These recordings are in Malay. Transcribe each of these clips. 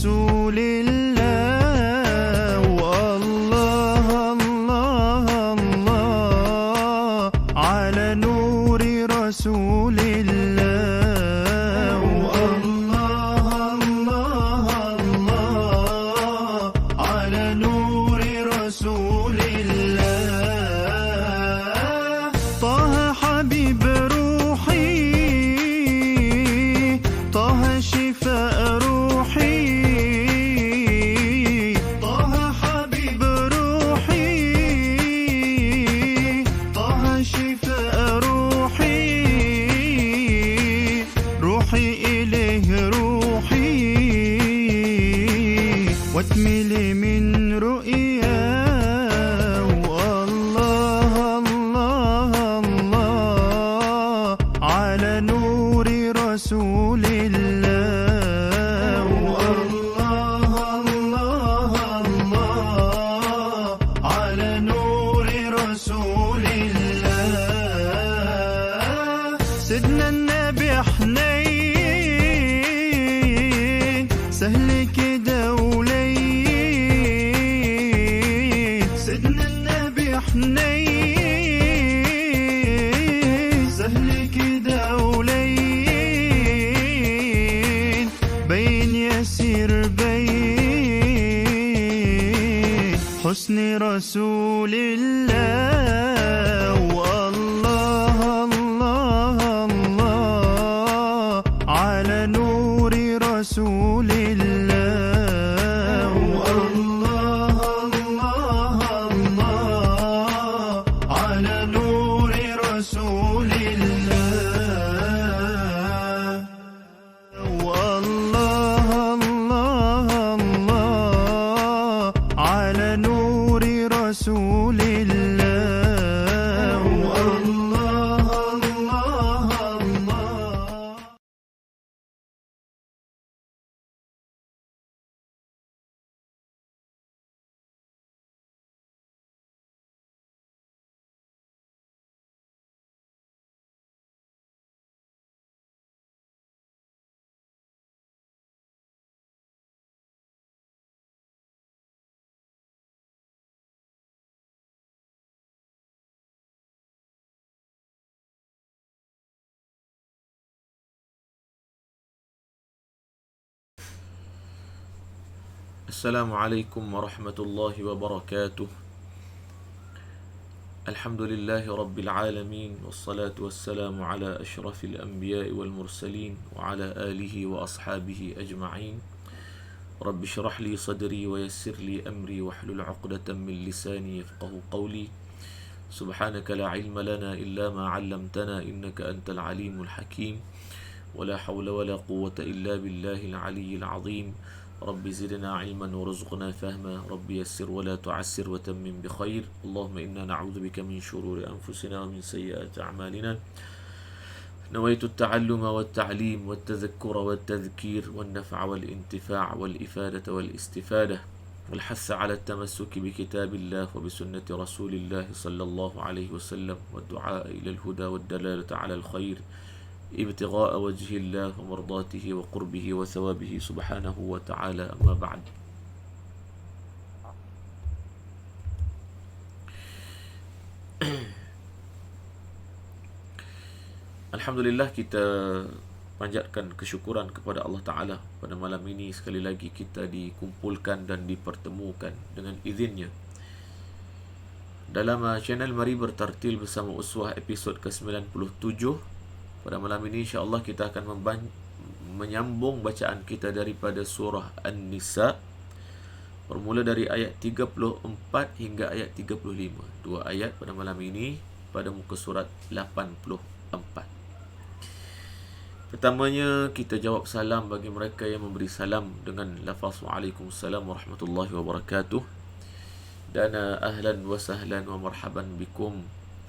رسول الله والله الله الله على نور رسول الله والله الله الله على نور رسول الله طه حبيب روحي طه شفاء روحي طه حبيب روحي طه شفاء روحي روحي إليه روحي واتملي من رؤياه والله الله الله على نور رسول الله والله الله الله على نور رسول الله سيدنا النبي حنين سهل كده ولين سيدنا النبي حنين سهل كده ولين بين يسير بين حسن رسول الله والله الله الله على نور رسول الله والله الله الله على نور رسول الله والله الله الله على نور رسول الله والله الله الله السلام عليكم ورحمة الله وبركاته. الحمد لله رب العالمين والصلاة والسلام على أشرف الأنبياء والمرسلين وعلى آله وأصحابه أجمعين. رب اشرح لي صدري ويسر لي أمري واحلل عقدة من لساني يفقه قولي. سبحانك لا علم لنا إلا ما علمتنا إنك أنت العليم الحكيم ولا حول ولا قوة إلا بالله العلي العظيم. رب زدنا علما ورزقنا فهما رب يسر ولا تعسر وتمم بخير. اللهم إنا نعوذ بك من شرور أنفسنا ومن سيئات أعمالنا. نويت التعلم والتعليم والتذكر والتذكير والنفع والانتفاع والإفادة والاستفادة والحث على التمسك بكتاب الله وبسنة رسول الله صلى الله عليه وسلم والدعاء إلى الهدى والدلالة على الخير ابتغاء وجه الله ومرضاته وقربه وثوابه سبحانه وتعالى. أما بعد. Alhamdulillah, kita panjatkan kesyukuran kepada Allah Ta'ala. Pada malam ini sekali lagi kita dikumpulkan dan dipertemukan dengan izinnya dalam channel Mari Bertartil bersama Uswah episod ke-97. Pada malam ini insya-Allah kita akan menyambung bacaan kita daripada surah An-Nisa, bermula dari ayat 34 hingga ayat 35. Dua ayat pada malam ini pada muka surat 84. Pertamanya kita jawab salam bagi mereka yang memberi salam dengan lafaz Waalaikumsalam warahmatullahi wabarakatuh. Dan ahlan wa sahlan wa marhaban bikum.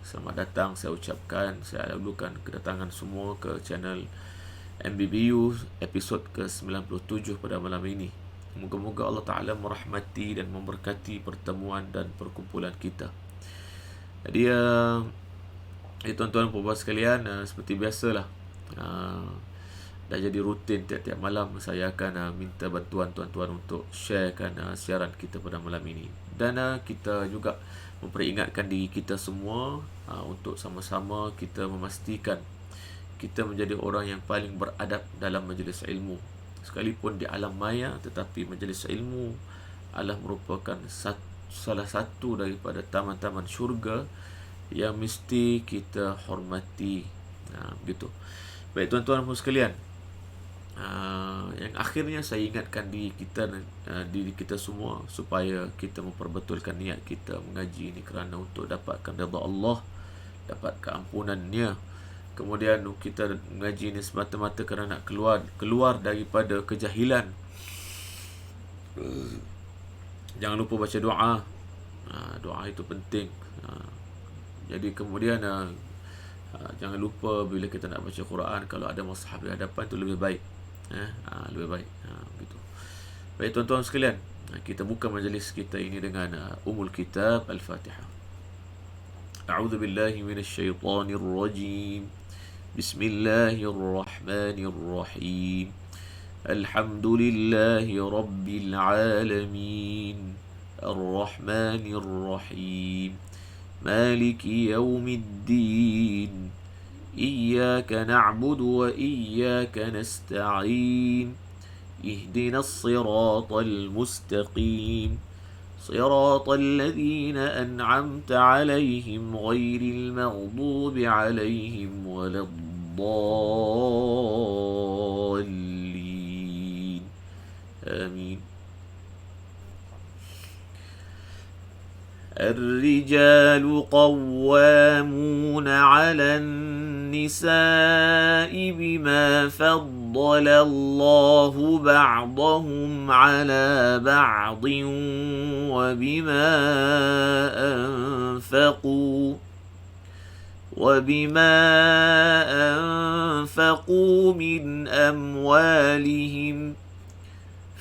Selamat datang saya ucapkan, saya lalukan kedatangan semua ke channel MBBU episod ke-97 pada malam ini. Moga-moga Allah Ta'ala merahmati dan memberkati pertemuan dan perkumpulan kita. Jadi tuan-tuan dan puan sekalian, seperti biasalah, dah jadi rutin tiap-tiap malam saya akan minta bantuan tuan-tuan untuk sharekan siaran kita pada malam ini. Dan kita juga memperingatkan diri kita semua untuk sama-sama kita memastikan kita menjadi orang yang paling beradab dalam majlis ilmu. Sekalipun di alam maya, tetapi majlis ilmu adalah merupakan salah satu daripada taman-taman syurga yang mesti kita hormati. Begitu. Baik tuan-tuan sekalian, yang akhirnya saya ingatkan diri kita semua supaya kita memperbetulkan niat kita mengaji ini kerana untuk dapatkan redha Allah, dapat keampunannya. Kemudian kita mengaji ini semata-mata kerana nak keluar daripada kejahilan. Jangan lupa baca doa. Doa itu penting. Jadi kemudian jangan lupa bila kita nak baca Quran, kalau ada mushaf di hadapan itu lebih baik. Lebih baik. Begitu. Baik tuan-tuan sekalian, kita buka majlis kita ini dengan Ummul Kitab Al-Fatihah. A'udzu billahi minasy syaithanir rajim. Bismillahirrahmanirrahim. Alhamdulillahi rabbil alamin. Ar-Rahmanir Rahim. Maliki yaumiddin. Iyyaka na'budu wa iyyaka nasta'in. Ihdinas siratal mustaqim. صراط الذين أنعمت عليهم غير المغضوب عليهم ولا الضالين آمين. الرجال قوامون على النساء بما فضل الله بعضهم على بعض وبما أنفقوا من أموالهم.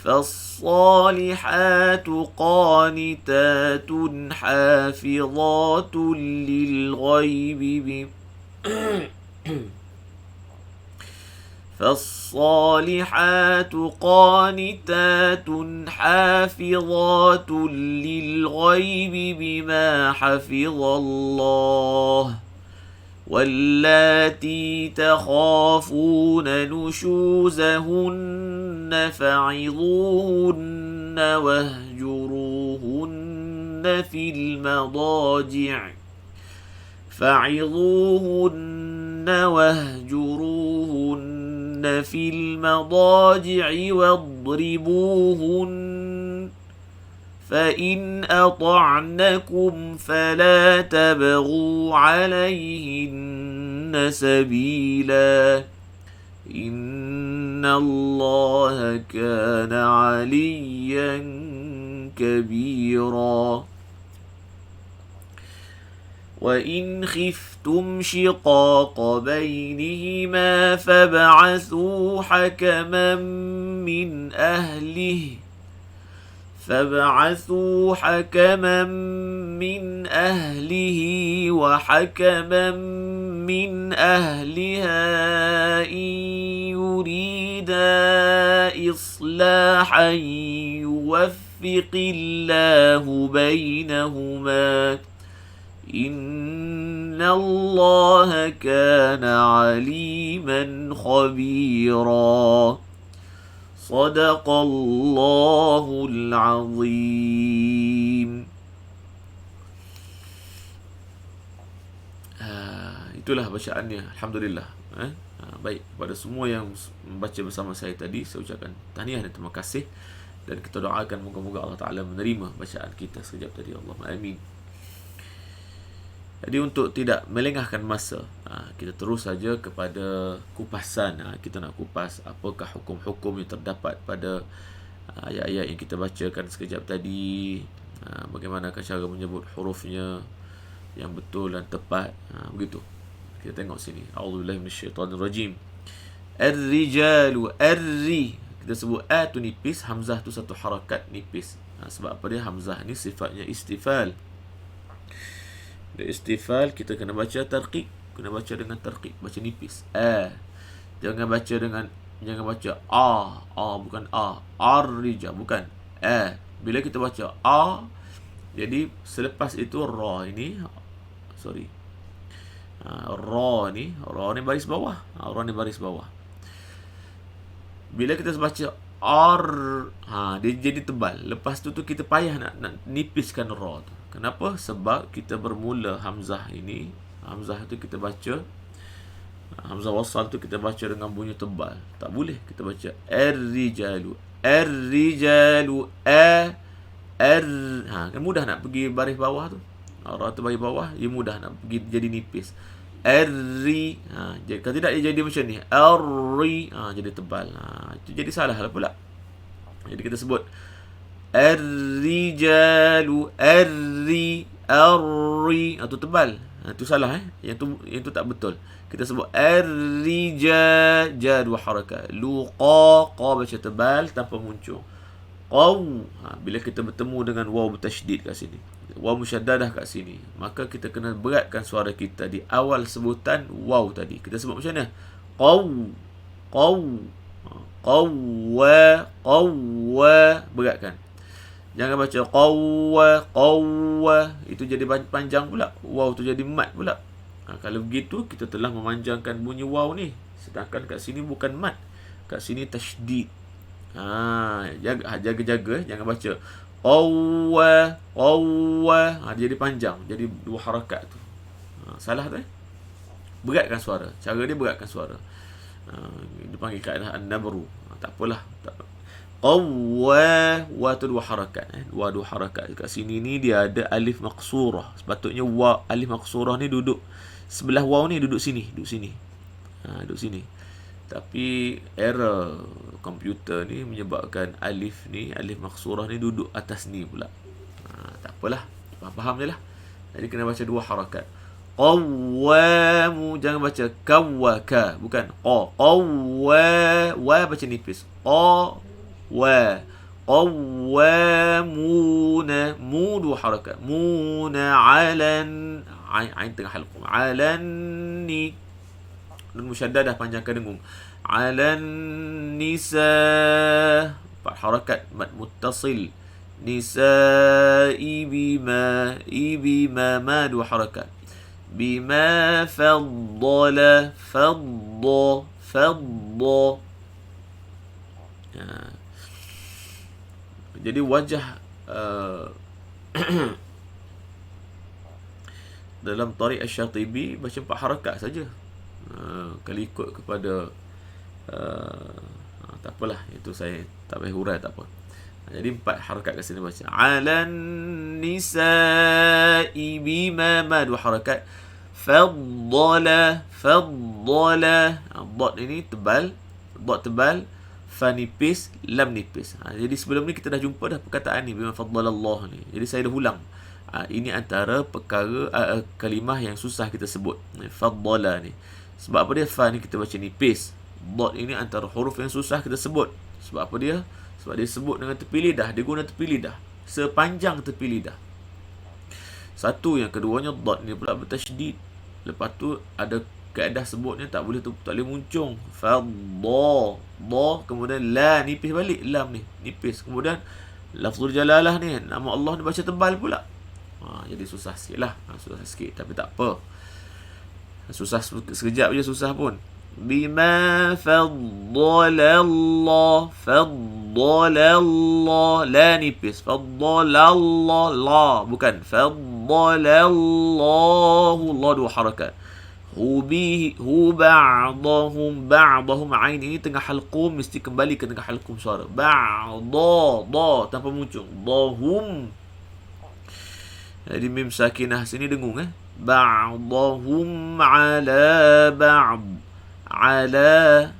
فالصالحات قانتات حافظات للغيب فالصالحات قانتات حافظات للغيب بما حفظ الله. واللاتي تخافون نشوزهن فعظوهن واهجروهن في المضاجع واضربوهن. فإن أطعنكم فلا تبغوا عليهن سبيلا. إن الله كان عليا كبيرا. وإن خفتم شقاق بينهما فابعثوا حكما من أهله وحكما من أهلها إن يريدا إصلاحا يوفق الله بينهما. إن الله كان عليما خبيرا. صدق الله العظيم. Itulah bacaannya. Alhamdulillah. Baik, kepada semua yang membaca bersama saya tadi, saya ucapkan tahniah dan terima kasih. Dan kita doakan moga-moga Allah Ta'ala menerima bacaan kita sekejap tadi. Allahumma amin. Jadi untuk tidak melengahkan masa, kita terus saja kepada kupasan. Kita nak kupas apakah hukum-hukum yang terdapat pada ayat-ayat yang kita bacakan sekejap tadi. Bagaimanakah cara menyebut hurufnya yang betul dan tepat. Begitu. Kita tengok sini. A'udzubillahi minasyaitanirrajim. Ar-rijalu, arri. Kita sebut a tu nipis, hamzah tu satu harakat nipis. Sebab apa dia? Hamzah ni sifatnya istifal. Istifal kita kena baca tarqiq, kena baca dengan tarqiq, baca nipis. Jangan baca dengan jangan baca bukan ar-rijal, bukan bila kita baca jadi selepas itu ra ini, sorry, ra ni baris bawah, ra ni baris bawah. Bila kita baca dia jadi tebal. Lepas tu kita payah nak nipiskan ra tu. Kenapa? Sebab kita bermula hamzah ini, hamzah tu kita baca, hamzah wasal tu kita baca dengan bunyi tebal. Tak boleh kita baca ar-rijalu, kan mudah nak pergi baris bawah tu. Ra tu baris bawah, ia mudah nak pergi jadi nipis. Kalau tidak dia jadi macam ni, jadi tebal. Itu jadi salah lah pula. Jadi kita sebut ar-rijalu, tu tebal. Itu salah Yang tu tak betul. Kita sebut ar-rijal, dua harakat. Qa baca tebal tanpa muncul. Bila kita bertemu dengan waw bertasydid kat sini, waw musyaddadah kat sini, maka kita kena beratkan suara kita di awal sebutan waw tadi. Kita sebut macam mana? Qawwa, beratkan. Jangan baca qawwa, itu jadi panjang pula. Waw tu jadi mat pula. Kalau begitu kita telah memanjangkan bunyi waw ni, sedangkan kat sini bukan mat, kat sini tasydid. Jaga-jaga jangan baca qawwa, dia jadi panjang, jadi dua harakat tu. Salah tu beratkan suara. Cara dia beratkan suara. Dipanggil kaedah an-nabru. Tak apalah. Qawwa tu dua harakat. Dua harakat. Kat sini ni dia ada alif maqsurah. Sepatutnya alif maqsurah ni duduk sebelah waw ni, duduk sini. Duduk sini. Tapi error komputer ni menyebabkan alif maqsurah ni duduk atas ni pula. Tak apalah. Faham je lah. Jadi kena baca dua harakat. Qawwamu, jangan baca kawwaka, bukan wa baca nipis. Qawwamuna, dua harakat. Muna alan, ain tengah halqum. Alan ni nun musyaddadah, panjangkan dengung. Alan nisa, 4 harakat mad muttasil. Nisa ibima, dua harakat. Bima faddala, fadda. Jadi wajah dalam Tariq Asy-Syatibi baca 4 harakat saja. Kalau ikut kepada tak apalah, itu saya tak payah hurai, tak apa. Jadi 4 harakat kat sini baca. Alan nisa'i bima, 2 harakat. Faddala. Dot ini tebal, dot tebal, fa nipis, lam nipis. Jadi sebelum ni kita dah jumpa dah perkataan ni, bima faddalallah ni. Jadi saya dah ulang. Ini antara perkara kalimah yang susah kita sebut. Faddala ni. Sebab apa dia? Fa ni kita baca nipis. Dot ini antara huruf yang susah kita sebut. Sebab apa dia? Sebab dia sebut dengan tepi lidah. Dia guna tepi lidah. Sepanjang tepi lidah. Satu, yang keduanya dot ni pula bertasydid. Lepas tu ada kaedah sebutnya tak boleh muncung. Fadda, kemudian la nipis balik, lam ni nipis. Kemudian lafzul jalalah ni, nama Allah ni baca tebal pula. Jadi susah sikit lah. Susah sikit, tapi tak apa. Susah sekejap je, susah pun. Bima faddalallah, la nipis. Faddalallah, la, bukan faddalallahu, la 2 harakat. Hu ba'dahum, ain ini tengah halqum, mesti kembali ke tengah halqum suara. Ba'da, tanpa muncul. Dahum. Jadi mim sakinah sini dengung Ba'dahum ala ba'd. Ala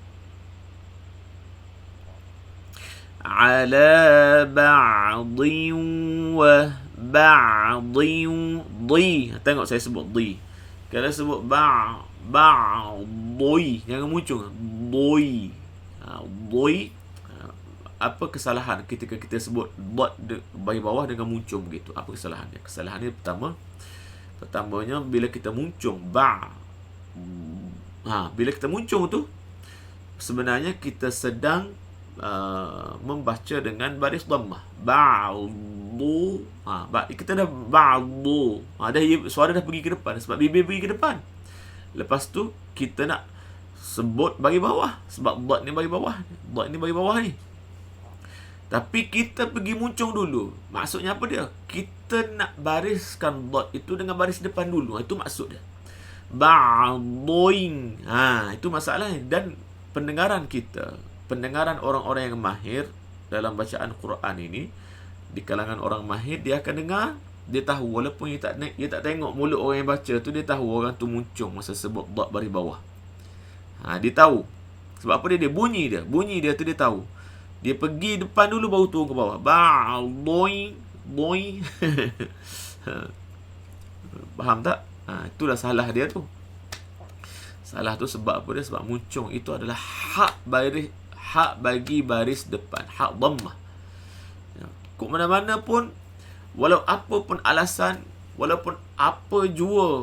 ba'din wa ba'din. Tengok saya sebut di. Kalau sebut ba'doi, jangan muncul. Doi. Apa kesalahan ketika kita sebut dot bagi bawah dengan muncul begitu? Apa kesalahannya? Kesalahannya pertamanya bila kita muncul bila kita muncul tu, sebenarnya kita sedang membaca dengan baris dhammah. Ba'du. Kita dah ba'du. Suara dah pergi ke depan sebab bibir pergi ke depan. Lepas tu kita nak sebut bagi bawah sebab dot ni bagi bawah. Dot ni bagi bawah ni. Tapi kita pergi muncung dulu. Maksudnya apa dia? Kita nak bariskan dot itu dengan baris depan dulu. Itu maksud dia. Ba'duin. Itu masalahnya. Dan pendengaran kita, pendengaran orang-orang yang mahir dalam bacaan Quran ini, di kalangan orang mahir, dia akan dengar, dia tahu walaupun dia tak tengok mulut orang yang baca tu, dia tahu orang tu muncung masa sebut dot baris bawah. Dia tahu. Sebab apa dia bunyi dia tu dia tahu. Dia pergi depan dulu baru turun ke bawah. Ba'duin, boing. Faham tak? Itulah salah dia tu. Salah tu sebab apa dia? Sebab muncung itu adalah hak bagi baris depan, hak dhammah. Kok mana-mana pun, walau apa pun alasan, walaupun apa jua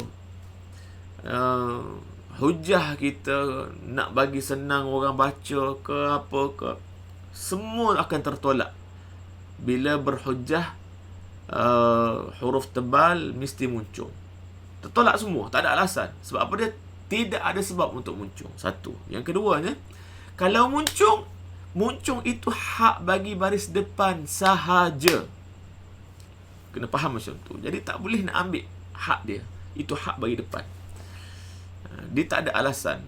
hujah kita nak bagi senang orang baca ke apa ke, semua akan tertolak bila berhujah huruf tebal mesti muncung. Tertolak semua, tak ada alasan. Sebab apa dia? Tidak ada sebab untuk muncung. Satu. Yang keduanya, kalau muncung itu hak bagi baris depan sahaja. Kena faham macam tu. Jadi tak boleh nak ambil hak dia. Itu hak bagi depan. Dia tak ada alasan.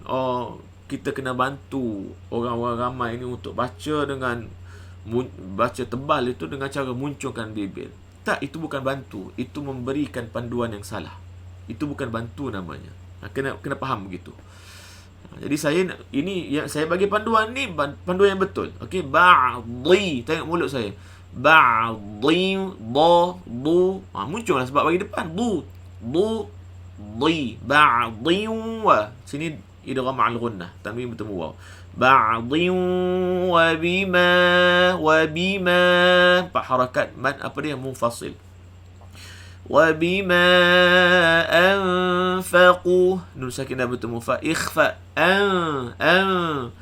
Kita kena bantu orang-orang ramai ini untuk baca dengan baca tebal itu dengan cara muncungkan bibir. Tak, itu bukan bantu. Itu memberikan panduan yang salah. Itu bukan bantu namanya. Kena faham begitu. Jadi yang saya bagi panduan ni panduan yang betul. Okey, ba'dhi. Tengok mulut saya. Ba'dhi, du. Muncullah sebab bagi depan. Du, di. Ba'dhi wa. Sini idgham ma'al ghunnah. Tanwin bertemu waw. Ba'dhi wa bima. 4 harakat mad apa dia? Munfasil. وَبِمَا أَنفَقُوا nun sakinah bertemu fa ikhfa anfaqu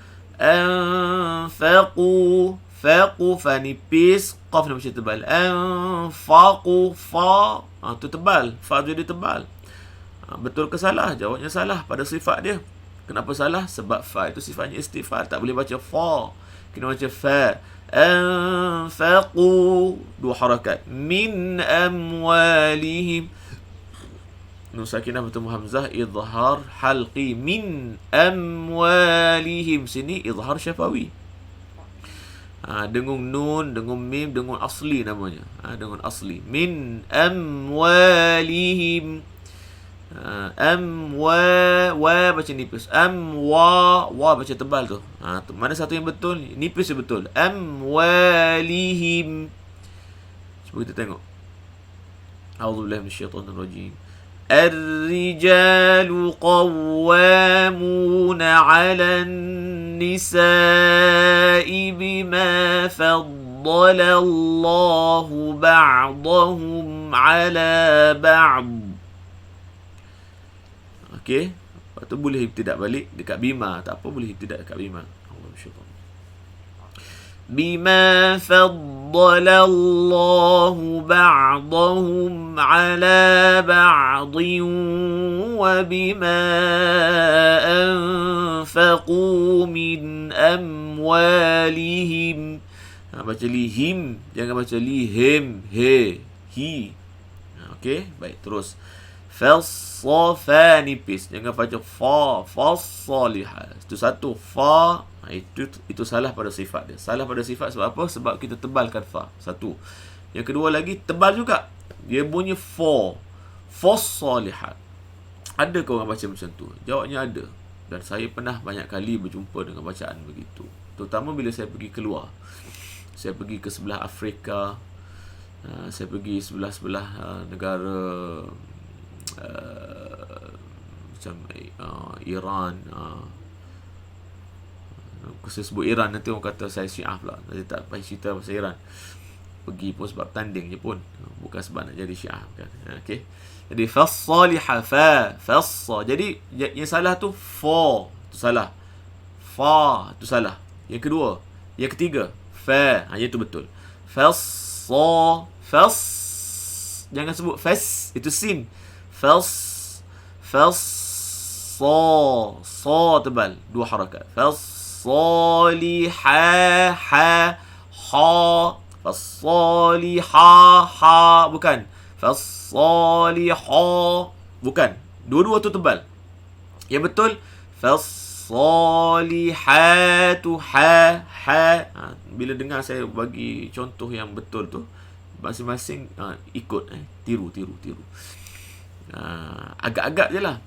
fa nipis qaf nak baca tebal anfaqu fa tu tebal fa jadi tebal. Betul ke salah? Jawabnya salah pada sifat dia. Kenapa salah? Sebab fa itu sifatnya istifal, tak boleh baca fa, kena baca fa. أنفقوا 2 harakat min amwalihim nun sakinah bertemu hamzah izhar halqi min amwalihim sini izhar syafawi. Dengung nun, dengung mim, dengung asli namanya. Dengung asli min amwalihim. Wa baca nipis. Wa baca tebal tu. Mana satu yang betul? Nipis yang betul. Amwalihim. Cuba kita tengok. A'udzubillahi minasyaitonir rajim. Ar-rijalu qawwamuna 'alan nisa'i bima faddala Allahu ba'dahum 'ala ba'd. Okey, lepas tu boleh ibtidak balik dekat bima. Tak apa, boleh ibtidak dekat bima. Bima faddala Allahu ba'dahum 'ala ba'din wa bima anfaqu min amwalihim. Baca lihim, jangan baca lihim, he, hi. Okey, baik, terus. Fassafa nipis, jangan baca fa, fassalihah. Itu satu fa, itu salah pada sifat dia. Salah pada sifat sebab apa? Sebab kita tebalkan fa. Satu. Yang kedua lagi tebal juga. Dia bunyi fa, fassalihah. Ada ke orang baca macam tu? Jawabnya ada. Dan saya pernah banyak kali berjumpa dengan bacaan begitu. Terutama bila saya pergi keluar. Saya pergi ke sebelah Afrika. Saya pergi sebelah-sebelah negara macam Iran. Saya sebut Iran, nanti orang kata saya Syiah pula. Saya tak payah cerita pasal Iran. Pergi pun sebab tanding je pun, bukan sebab nak jadi Syiah kan. Okey. Jadi fassalihah fa, fassa. Jadi yang salah tu fa, tu salah. fa, itu salah. Yang kedua, yang ketiga, fa, itu betul. Fas, jangan sebut fas, itu sin. Fas, sa tebal, 2 harakat. Fasaliha, ha, fasaliha, bukan. Fasaliha, bukan. Dua-dua tu tebal. Yang betul, fassalihatu, ha. Bila dengar saya bagi contoh yang betul tu, masing-masing ikut, tiru. Agak-agak je lah.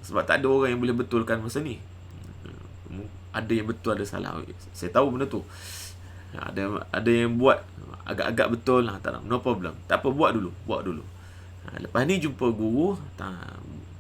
Sebab tak ada orang yang boleh betulkan masa ni. Ada yang betul, ada salah. Saya tahu benda tu. Ada yang buat agak-agak betul, tak, no problem. Tak apa, buat dulu. Lepas ni jumpa guru,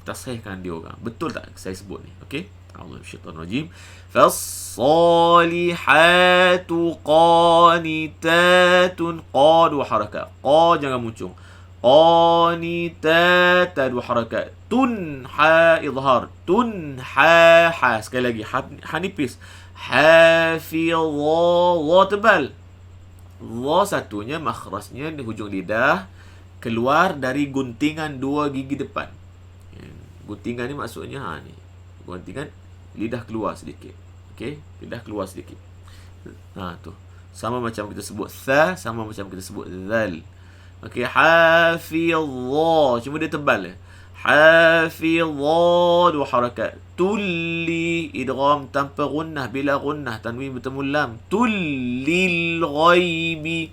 tasihkan dia orang. Betul tak saya sebut ni? Okey? A'udzubillahi Fassalihatu qanitatun, qa 2 harakat. Qa jangan muncung. Qanitata 2 harakat. Tunha izhar. Tunha, ha. Sekali lagi, ha nipis. Hafidha, wa tebal. Wa satunya makhrajnya di hujung lidah keluar dari guntingan 2 gigi depan. Guntingan ni maksudnya ni. Guntingan lidah keluar sedikit. Okey, lidah keluar sedikit. Tu. Sama macam kita sebut tha, sama macam kita sebut zal. Okey, hafidha, cuma dia tebal. Hafidha 2 harakat. Tulli, idgham tanpa gunnah, bila gunnah, tanwin bertemu lam. Tullil ghaibi,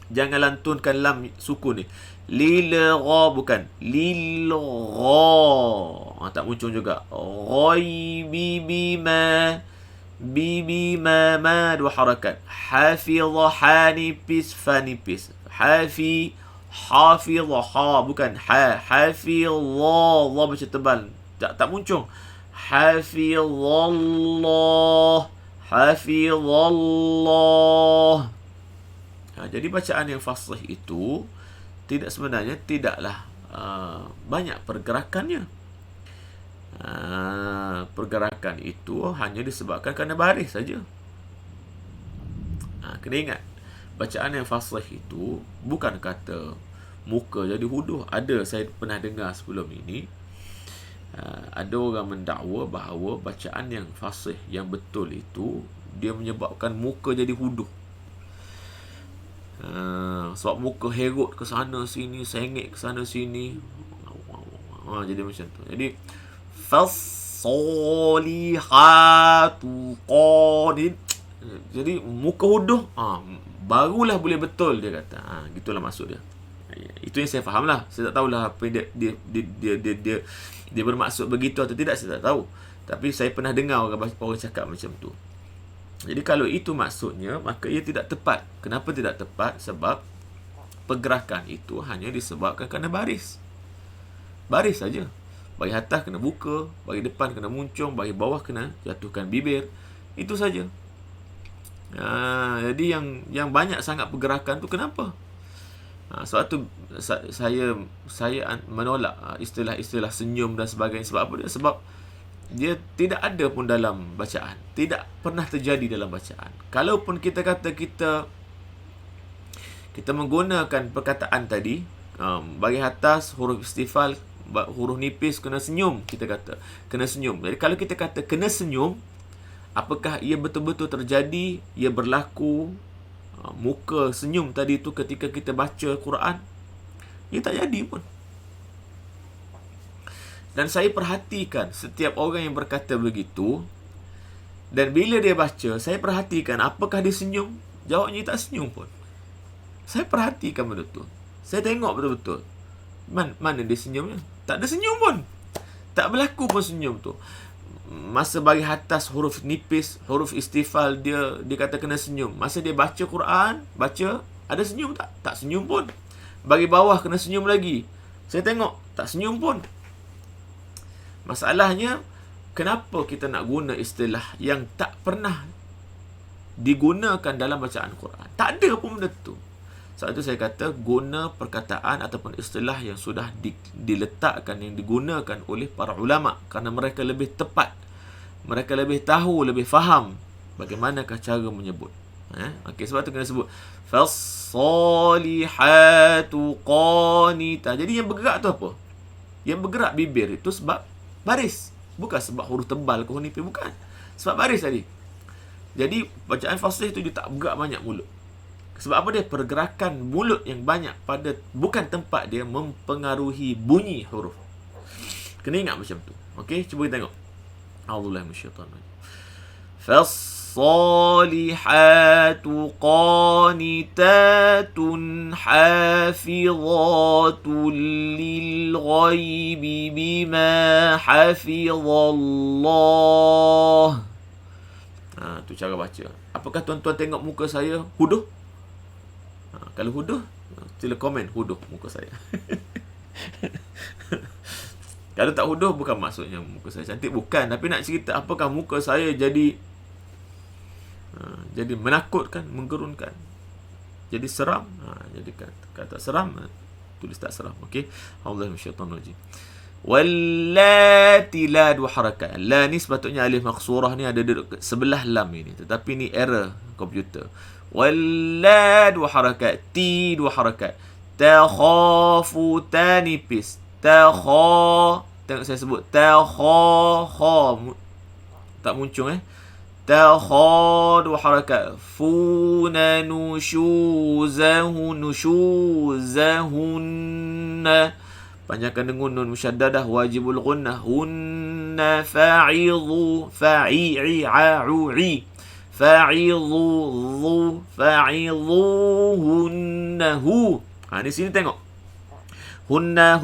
jangan lantunkan lam sukun ni. Lil gha, bukan. Lil gha, tak muncul juga. Ghaibi bima, ma 2 harakat. Hafidha, hanipis, fanipis. Hafidha, ha, bukan ha. Hafidha, dha macam tebal, tak muncul. Hafidhallah. Jadi bacaan yang fasih itu sebenarnya tidaklah banyak pergerakannya. Pergerakan itu hanya disebabkan kerana baris saja. Kena ingat, bacaan yang fasih itu bukan kata muka jadi huduh. Saya pernah dengar sebelum ini, ada orang mendakwa bahawa bacaan yang fasih, yang betul itu, dia menyebabkan muka jadi huduh. Sebab muka herut ke sana sini, sengit ke sana sini, jadi macam tu. Jadi fassolihatu qadid, jadi muka huduh, barulah boleh betul, dia kata. Gitulah maksud dia. Itu yang saya faham lah. Saya tak tahulah apa yang dia bermaksud begitu atau tidak, saya tak tahu. Tapi saya pernah dengar orang cakap macam tu. Jadi kalau itu maksudnya, maka ia tidak tepat. Kenapa tidak tepat? Sebab pergerakan itu hanya disebabkan kerana baris. Baris saja. Bagi atas kena buka, bagi depan kena muncung, bagi bawah kena jatuhkan bibir. Itu saja. Jadi yang banyak sangat pergerakan tu kenapa? Sebab tu saya menolak istilah-istilah senyum dan sebagainya. Sebab apa dia? Sebab dia tidak ada pun dalam bacaan. Tidak pernah terjadi dalam bacaan. Kalaupun kita kata kita menggunakan perkataan tadi, bagi atas huruf istifal, huruf nipis kena senyum, kita kata kena senyum. Jadi kalau kita kata kena senyum, apakah ia betul-betul terjadi, ia berlaku, muka senyum tadi tu ketika kita baca Quran? Ia tak jadi pun. Dan saya perhatikan setiap orang yang berkata begitu, dan bila dia baca, saya perhatikan apakah dia senyum. Jawabnya tak senyum pun. Saya perhatikan benda tu. Saya tengok betul-betul. Mana dia senyumnya? Tak ada senyum pun. Tak berlaku pun senyum tu. Masa bagi atas huruf nipis, huruf istifal, dia kata kena senyum. Masa dia baca Quran, ada senyum tak? Tak senyum pun. Bagi bawah kena senyum lagi. Saya tengok, tak senyum pun. Masalahnya, kenapa kita nak guna istilah yang tak pernah digunakan dalam bacaan Quran? Tak ada pun benda tu. Sebab itu saya kata, guna perkataan ataupun istilah yang sudah diletakkan, yang digunakan oleh para ulama, kerana mereka lebih tepat mereka lebih tahu, lebih faham bagaimanakah cara menyebut. Okey, sebab tu kena sebut fassalihatu qanita. Jadi yang bergerak tu apa? Yang bergerak bibir itu sebab baris, bukan sebab huruf tebal ke huruf nipis, bukan. Sebab baris tadi. Jadi bacaan fasih tu dia tak bergerak banyak mulut. Sebab apa dia? Pergerakan mulut yang banyak pada bukan tempat dia mempengaruhi bunyi huruf. Kena ingat macam tu. Okey, cuba kita tengok. A'udzubillahi minasyaitanir rajim. Fassalihatu qanitatun hafizatun lil ghaibi bima hafizallah. Tu cara baca. Apakah tuan-tuan tengok muka saya huduh? Kalau huduh, sila komen huduh muka saya. Kalau tak huduh, bukan maksudnya muka saya cantik, bukan. Tapi nak cerita apakah muka saya jadi menakutkan, menggerunkan, jadi seram. Jadi kata seram, tulis tak seram. Okey. Allahu minasyaitanir rajim. Wallati, la dua harakat. La ni sepatutnya alif maqsurah ni ada duduk sebelah lam ini, tetapi ni error komputer. Walla dua harakat, ti dua harakat. Takhafu, ta nipis. Takha, tengok saya sebut takha, tak muncul takha dua harakat. Funa nushuzahunna, panjangkan dengan nun musyaddadah, wajibul gunnah. Hunna fa'idhu, fa'i'i a'u'i, fa'idhu, fa'idhuhunnahu. Di sini tengok. Hunna,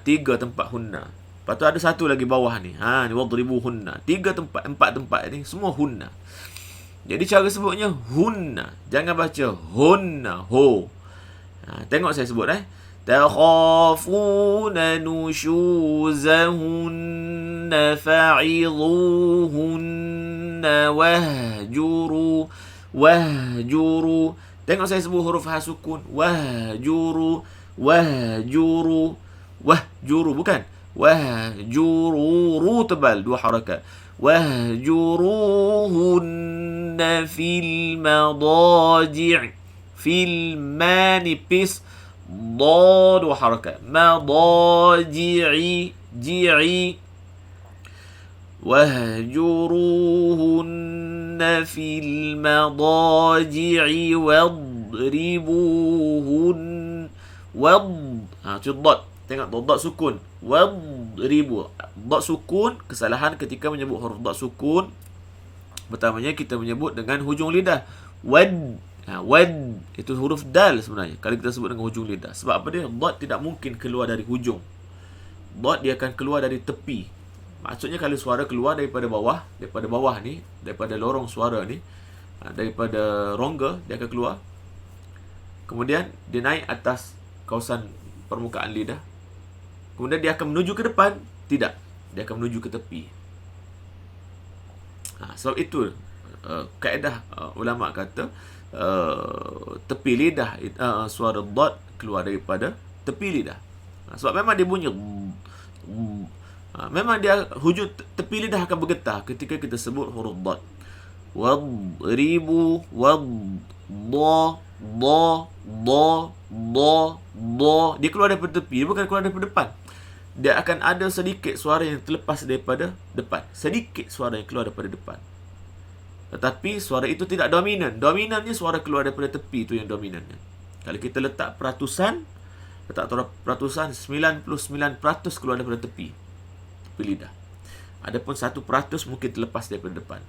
tiga tempat hunna. Lepas tu ada satu lagi bawah ni. Ni wadribuhunna. 4 tempat ni semua hunna. Jadi cara sebutnya hunna. Jangan baca hunna, ho. Tengok saya sebut takhafuna nushuzahunna fa'idhuhunna wahjuru. Tengok saya sebut huruf ha sukun. Wahjuru, bukan. Wahjuru, tebal, 2 harakat. Wahjuruhunna fil madaji'. Fil manipis, 2 harakat. Madaji'i, ji'i. Wahjuruhunna fil madaji'i wadribuhun. Tu dot. Tengok dot sukun. Wadribu. Dot sukun, kesalahan ketika menyebut huruf dot sukun. Pertamanya kita menyebut dengan hujung lidah. Wad. Itu huruf dal sebenarnya kalau kita sebut dengan hujung lidah. Sebab apa dia? Dot tidak mungkin keluar dari hujung. Dot dia akan keluar dari tepi. Maksudnya kalau suara keluar daripada bawah ni, daripada lorong suara ni, daripada rongga, dia akan keluar. Kemudian dia naik atas kawasan permukaan lidah. Kemudian dia akan menuju ke depan. Tidak, dia akan menuju ke tepi. Sebab itu kaedah ulama kata tepi lidah, suara dot keluar daripada tepi lidah. Sebab memang dia bunyi memang dia hujung tepi lidah akan bergetar ketika kita sebut huruf dot. Wadribu, dia keluar daripada tepi, dia bukan keluar daripada depan. Dia akan ada sedikit suara yang terlepas daripada depan, sedikit suara yang keluar daripada depan. Tetapi suara itu tidak dominan. Dominannya suara keluar daripada tepi, itu yang dominannya. Kalau kita letak peratusan 99% keluar daripada tepi lidah. Adapun 1% mungkin terlepas daripada depan.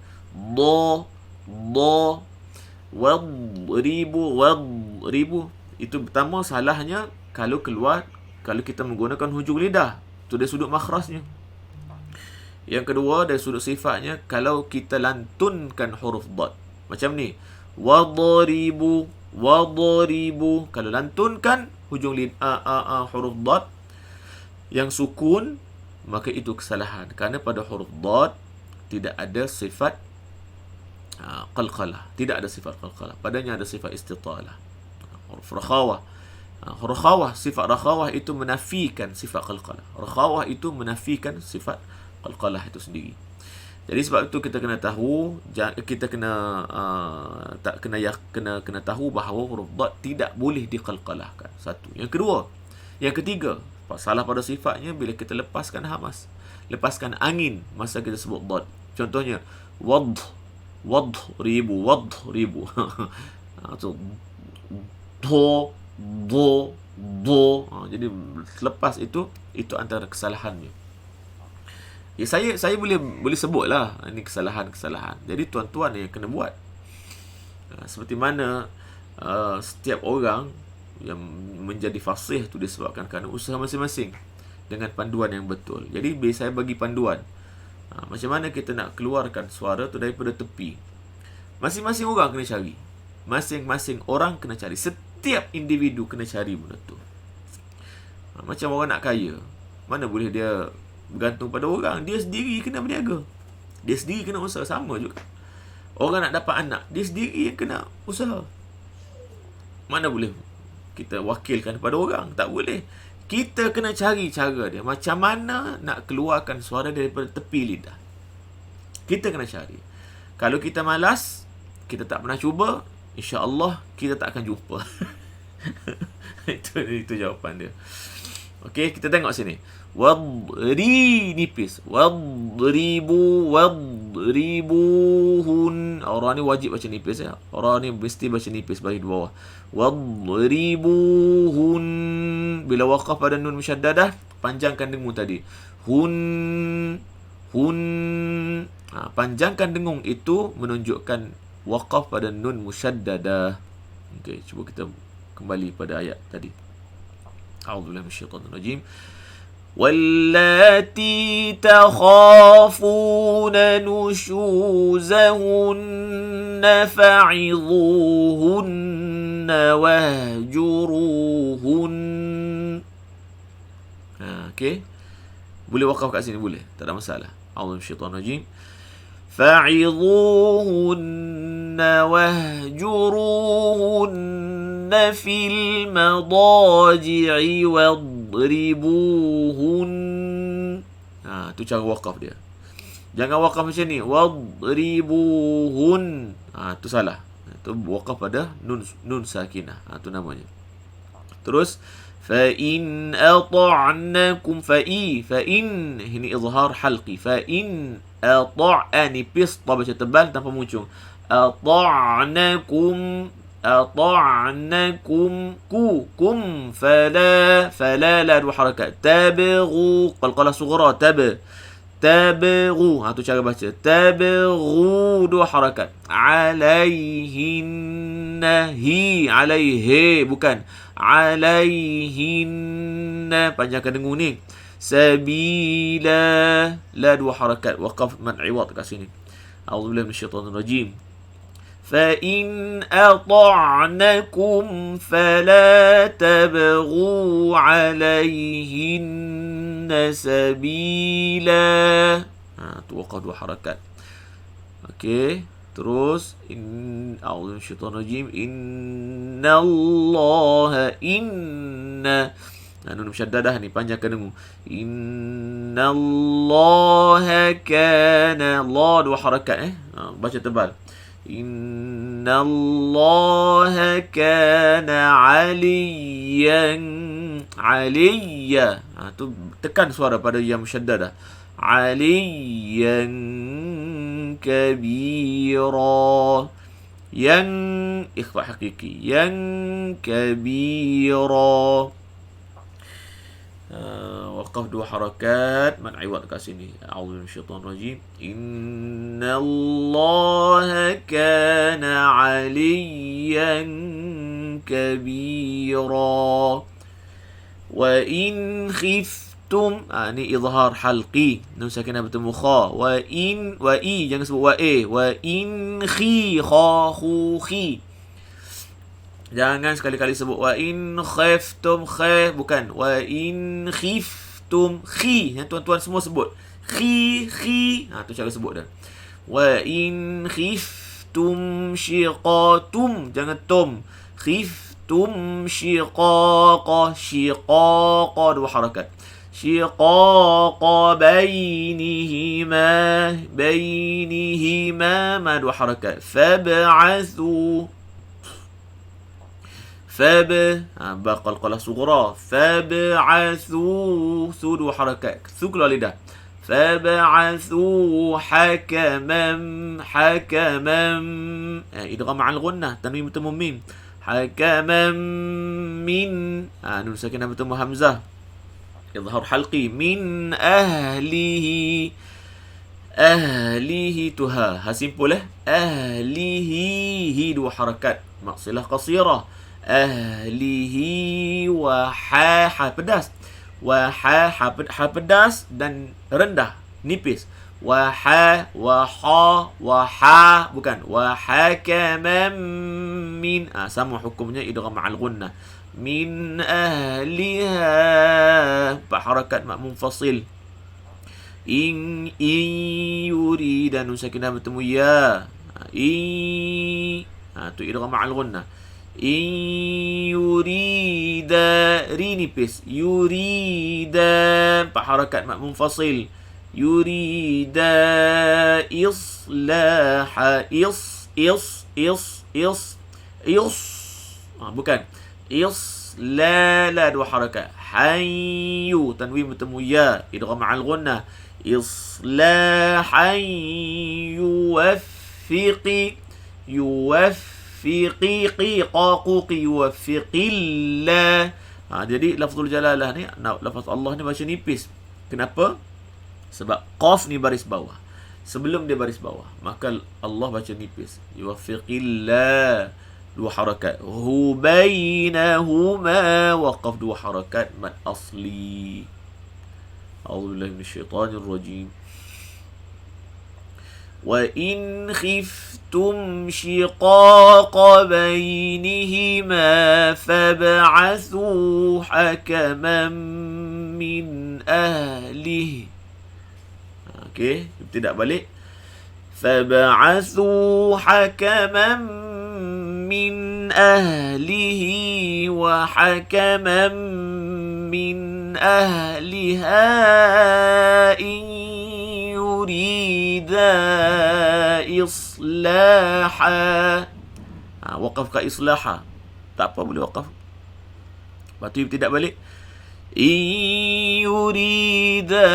Wadribu. Itu pertama salahnya kalau kita menggunakan hujung lidah. Itu dari sudut makhrajnya. Yang kedua dari sudut sifatnya, kalau kita lantunkan huruf dot macam ni, wadribu. Kalau lantunkan hujung lidah huruf dot yang sukun, maka itu kesalahan. Kerana pada huruf dot tidak ada sifat qalqalah. Tidak ada sifat qalqalah. Padanya ada sifat istitalah. Huruf rakhawah. Sifat rakhawah itu menafikan sifat qalqalah. Rakhawah itu menafikan sifat qalqalah itu sendiri. Jadi sebab itu kita kena tahu, kita kena tak kena kena tahu bahawa huruf dad tidak boleh diqalqalahkan. Satu. Yang kedua, yang ketiga, salah pada sifatnya bila kita lepaskan hamas, lepaskan angin masa kita sebut dad. Contohnya wad ribu. So, do. Jadi selepas itu antara kesalahannya. Ya, saya boleh sebutlah ini kesalahan. Jadi tuan-tuan yang kena buat. Seperti mana setiap orang yang menjadi fasih itu disebabkan kerana usaha masing-masing dengan panduan yang betul. Jadi saya bagi panduan. Macam mana kita nak keluarkan suara tu daripada tepi. Masing-masing orang kena cari. Masing-masing orang kena cari. Setiap individu kena cari benda tu. Macam orang nak kaya, mana boleh dia bergantung pada orang. Dia sendiri kena berniaga, dia sendiri kena usaha. Sama juga orang nak dapat anak, dia sendiri yang kena usaha. Mana boleh kita wakilkan pada orang? Tak boleh. Kita kena cari cara dia, macam mana nak keluarkan suara daripada tepi lidah. Kita kena cari. Kalau kita malas, kita tak pernah cuba, insya-Allah kita tak akan jumpa. itu jawapan dia. Okey, kita tengok sini. Wadri nipis. Wadribuhun. Orang ni wajib baca nipis ya. Orang ni mesti baca nipis bagi di bawah. Wadribuhun. Bila waqaf pada nun musyaddadah, panjangkan dengung tadi. Hun. Panjangkan dengung itu menunjukkan waqaf pada nun musyaddadah. Okey, cuba kita kembali pada ayat tadi. A'udzubillahi minasyaitonir rajim. Wallati takhafuna nushuzahunna fa'idhuhunna wahjuruhun. Okey. Boleh waqaf kat sini, boleh. Tak ada masalah. A'udzubillahi minasyaitonir rajim. فعظوهن واهجروهن في المضاجع واضربوهن. Tu cara wakaf dia. Jangan wakaf macam ni, wadribuhun. Tu salah. Tu wakaf pada nun sakinah. Tu namanya. Terus فإن أطعنكم فإن ini izhar halqi. فإن nipis ta baca tebal tanpa muncung. Ata'nakum kum fala la dua harakat. Tabghu qalqalah sughra tabghu. Tu cara baca. Tabghu dua harakat. Alaihinna alaihi bukan alaihinna, panjangkan dengung ni. Sabila la dua harakat, waqaf man iwad kat sini. A'udzubillahi minasyaitonir rajim. Fa in ata'nakum fala tabghu 'alayhinna sabila. Tu waqaf dua harakat. Okey, terus a'udzubillahi minasyaitonir rajim. Innallaha nun musyaddadah ni, panjangkan dengung. Innallaha kana, la dua harakat baca tebal. Innallaha kana aliyya. Tu tekan suara pada ya musyaddadah. Aliyyan kabira. Yang ikhfa hakiki. Yang kabira. Waqaf dua harakat, man iwad kat sini. A'udzubillahi minasyaitonir rajim. Innallaha kana 'aliyyan kabira. Wa in khiftum, ni izhar halqi, nun sakinah bertemu kha. Wa i jangan sebut wa wa in khi. Jangan sekali-kali sebut wa in khiftum bukan. Wa in khiftum yang tuan-tuan semua sebut. Tu cara sebut dah. Wa in khiftum shiqatum, jangan tum. Khiftum shiqaqa dua harakat. Syiqaqa bainihima ma dua harakat. Fab'athu baqalqalah sughra. Fab'athu su dua harakat. Su keluar lidah. Fab'athu hakaman idgham ma'al ghunnah tanwin bertemu mim. Hakaman min nun sakinah bertemu hamzah. Izhar halqi min ahlihi tuha simpul ahlihi dua harakat maksilah qasirah. Ahlihi wa ha pedas. Wa ha pedas dan rendah nipis. Wa ha bukan wa hakaman min sama hukumnya idgham ma'al ghunnah. Min ahliha empat harakat mak munfasil. In yurida nun sakinah bertemu ya. Tu idgham ma'al ghunnah. In yurida ri nipis. Yurida empat harakat mak munfasil. Yurida islaha bukan la dua harakat. Hayyu tanwin bertemu ya idgham ma'al ghunnah. Islahan yuwaffiqillah. Jadi lafzul jalalah ni, lafaz Allah ni baca nipis. Kenapa? Sebab qaf ni baris bawah. Sebelum dia baris bawah, maka Allah baca nipis. Yuwaffiqillah dua harakat. Hu bainahuma waqaf dua harakat mad asli. A'udzubillahi minasyaitanir rajim. Wa in khiftum shiqaqa bainihima fab'athu hakaman min ahlihi. Okey, tidak balik. Fab'athu hakaman min ahlihi wa hakaman min ahliha in yurida islaha. Waqaf ka islaha. Tak apa, boleh waqaf. Lepas tu tidak balik. In yurida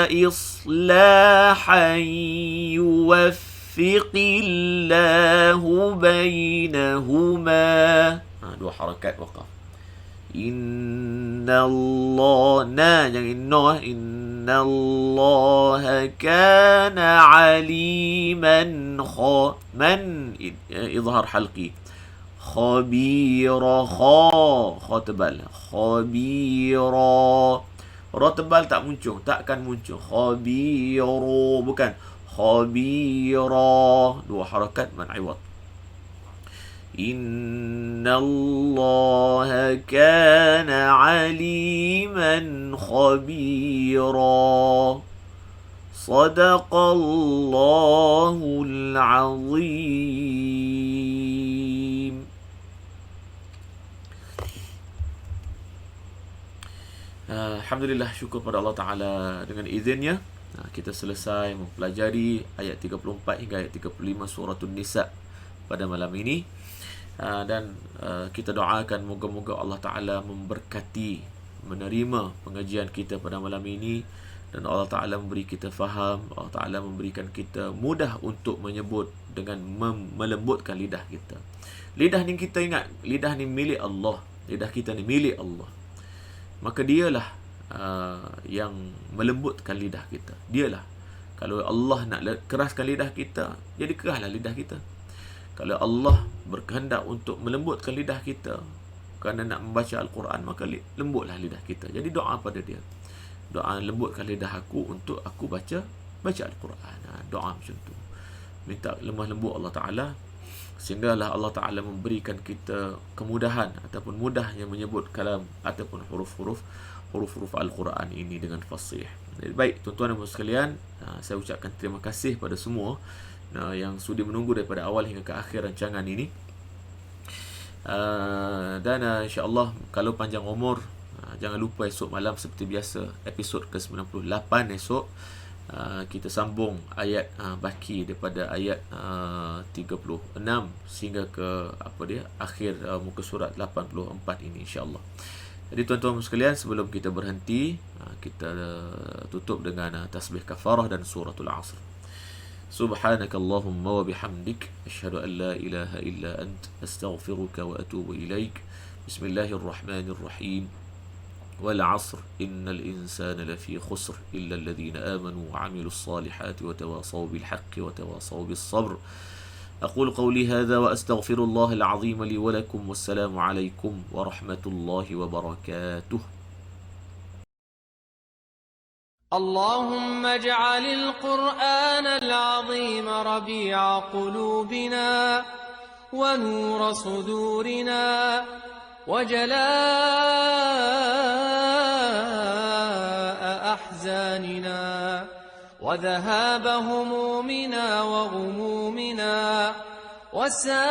islahan yuwaffiqillahu bainahuma. Dua harakat waqaf. Inna Allah jangan Inna Allah kana aliman izhar halqi. Khabira kha tebal. Khabira ra tebal tak muncul, takkan muncul. Khabiru bukan. Khabira dua harakat man iwad. Inna Allah kana aliman khabira. Sadaqallahul azim. Alhamdulillah, syukur pada Allah Ta'ala. Dengan izinnya kita selesai mempelajari ayat 34 hingga ayat 35 suratul Nisa pada malam ini. Dan kita doakan moga-moga Allah Ta'ala memberkati, menerima pengajian kita pada malam ini, dan Allah Ta'ala memberi kita faham, Allah Ta'ala memberikan kita mudah untuk menyebut dengan melembutkan lidah kita. Lidah ni kita ingat, lidah ni milik Allah, lidah kita ni milik Allah. Maka dialah yang melembutkan lidah kita. Dialah. Kalau Allah nak keraskan lidah kita, jadi keraslah lidah kita. Kalau Allah berkehendak untuk melembutkan lidah kita kerana nak membaca Al-Quran, maka lembutlah lidah kita. Jadi doa pada dia. Doa lembutkan lidah aku untuk aku baca Al-Quran. Doa macam tu. Minta lemah lembut Allah Ta'ala, sehinggalah Allah Ta'ala memberikan kita kemudahan ataupun mudahnya menyebut kalam ataupun huruf-huruf Al-Quran ini dengan fasih. Jadi baik, tuan-tuan dan puan sekalian, saya ucapkan terima kasih pada semua yang sudi menunggu daripada awal hingga ke akhir rancangan ini. Dan insya-Allah kalau panjang umur Jangan lupa esok malam seperti biasa, episod ke-98 esok kita sambung ayat baki daripada ayat 36 sehingga ke akhir muka surat 84 ini, insya-Allah. Jadi tuan-tuan sekalian, sebelum kita berhenti, kita tutup dengan tasbih kafarah dan suratul Asr. Subhanakallahumma wa bihamdik, asyhadu an la ilaha illa ant, astaghfiruka wa atubu ilaik. Bismillahirrahmanirrahim. والعصر إن الإنسان لفي خسر إلا الذين آمنوا وعملوا الصالحات وتواصوا بالحق وتواصوا بالصبر. أقول قولي هذا وأستغفر الله العظيم لي ولكم، والسلام عليكم ورحمة الله وبركاته. اللهم اجعل القرآن العظيم ربيع قلوبنا ونور صدورنا وجلاء أحزاننا وذهاب همومنا وغمومنا وسائقنا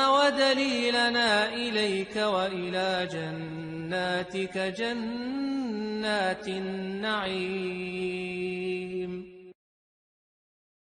ودليلنا إليك وإلى جناتك جنات النعيم.